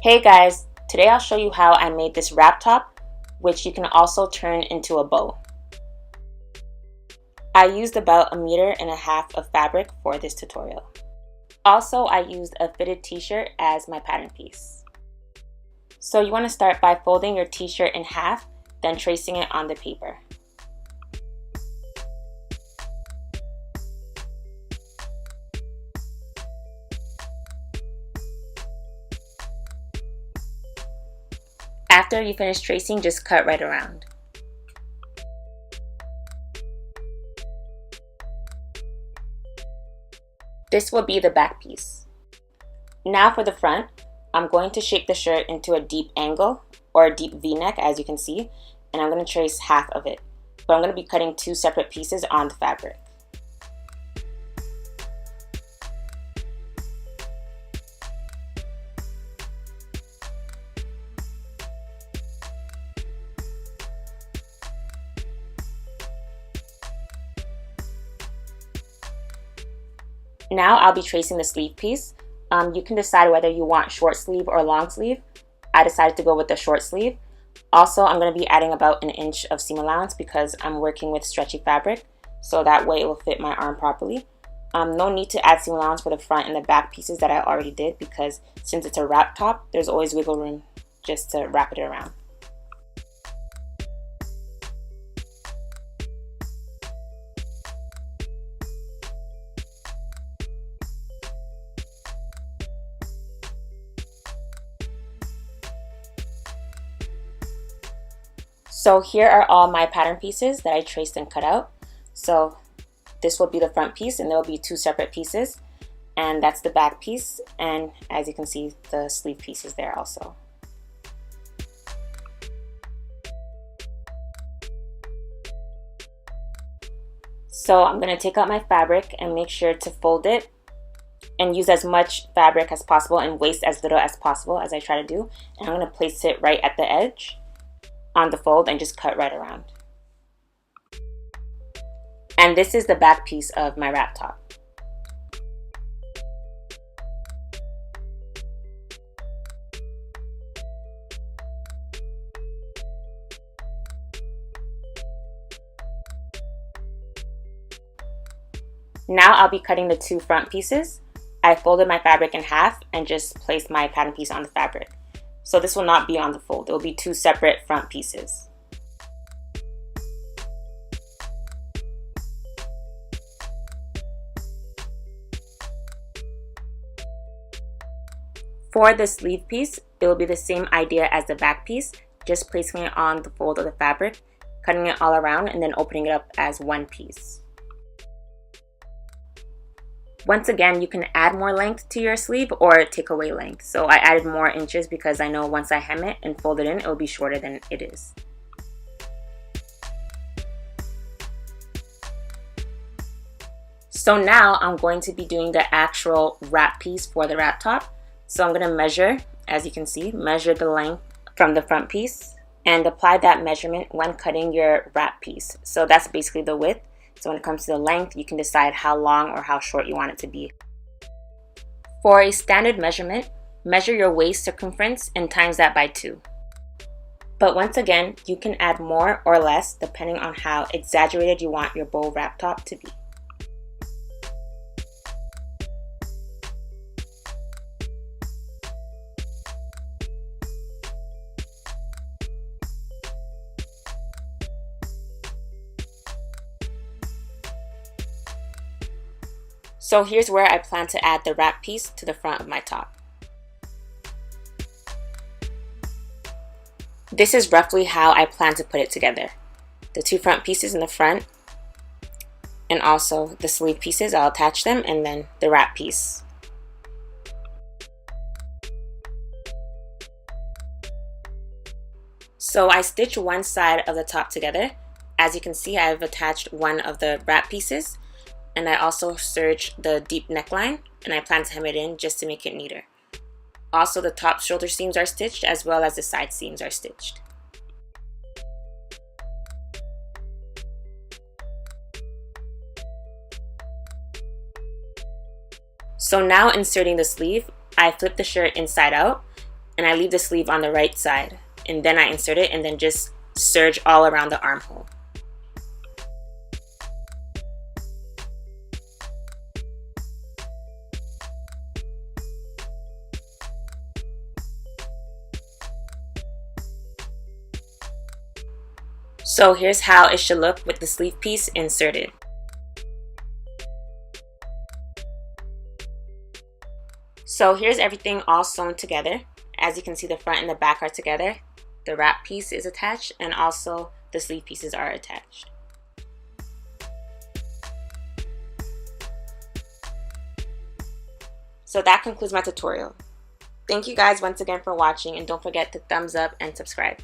Hey guys, today I'll show you how I made this wrap top, which you can also turn into a bow. I used about 1.5 meters of fabric for this tutorial. Also, I used a fitted t-shirt as my pattern piece. So you want to start by folding your t-shirt in half, then tracing it on the paper. After you finish tracing, just cut right around. This will be the back piece. Now for the front, I'm going to shape the shirt into a deep angle or a deep V-neck, as you can see, and I'm going to trace half of it. But I'm going to be cutting two separate pieces on the fabric. Now I'll be tracing the sleeve piece. You can decide whether you want short sleeve or long sleeve. I decided to go with the short sleeve. Also, I'm going to be adding about 1 inch of seam allowance because I'm working with stretchy fabric, so that way it will fit my arm properly. No need to add seam allowance for the front and the back pieces that I already did, because since it's a wrap top, there's always wiggle room just to wrap it around. So here are all my pattern pieces that I traced and cut out. So this will be the front piece, and there will be two separate pieces, and that's the back piece, and as you can see, the sleeve piece is there also. So I'm going to take out my fabric and make sure to fold it and use as much fabric as possible and waste as little as possible, as I try to do. And I'm going to place it right at the edge on the fold and just cut right around. And this is the back piece of my wrap top. Now I'll be cutting the two front pieces. I folded my fabric in half and just placed my pattern piece on the fabric. So this will not be on the fold. It will be two separate front pieces. For the sleeve piece, it will be the same idea as the back piece, just placing it on the fold of the fabric, cutting it all around, and then opening it up as one piece. Once again, you can add more length to your sleeve or take away length. So I added more inches because I know once I hem it and fold it in, it will be shorter than it is. So now I'm going to be doing the actual wrap piece for the wrap top. So I'm going to measure, as you can see, measure the length from the front piece and apply that measurement when cutting your wrap piece. So that's basically the width. So when it comes to the length, you can decide how long or how short you want it to be. For a standard measurement, measure your waist circumference and times that by 2. But once again, you can add more or less depending on how exaggerated you want your bow wrap top to be. So here's where I plan to add the wrap piece to the front of my top. This is roughly how I plan to put it together. The two front pieces in the front, and also the sleeve pieces, I'll attach them, and then the wrap piece. So I stitch one side of the top together. As you can see, I've attached one of the wrap pieces, and I also serged the deep neckline, and I plan to hem it in just to make it neater. Also, the top shoulder seams are stitched as well as the side seams are stitched. So now inserting the sleeve, I flip the shirt inside out and I leave the sleeve on the right side, and then I insert it and then just serge all around the armhole. So here's how it should look with the sleeve piece inserted. So here's everything all sewn together. As you can see, the front and the back are together. The wrap piece is attached, and also the sleeve pieces are attached. So that concludes my tutorial. Thank you guys once again for watching, and don't forget to thumbs up and subscribe.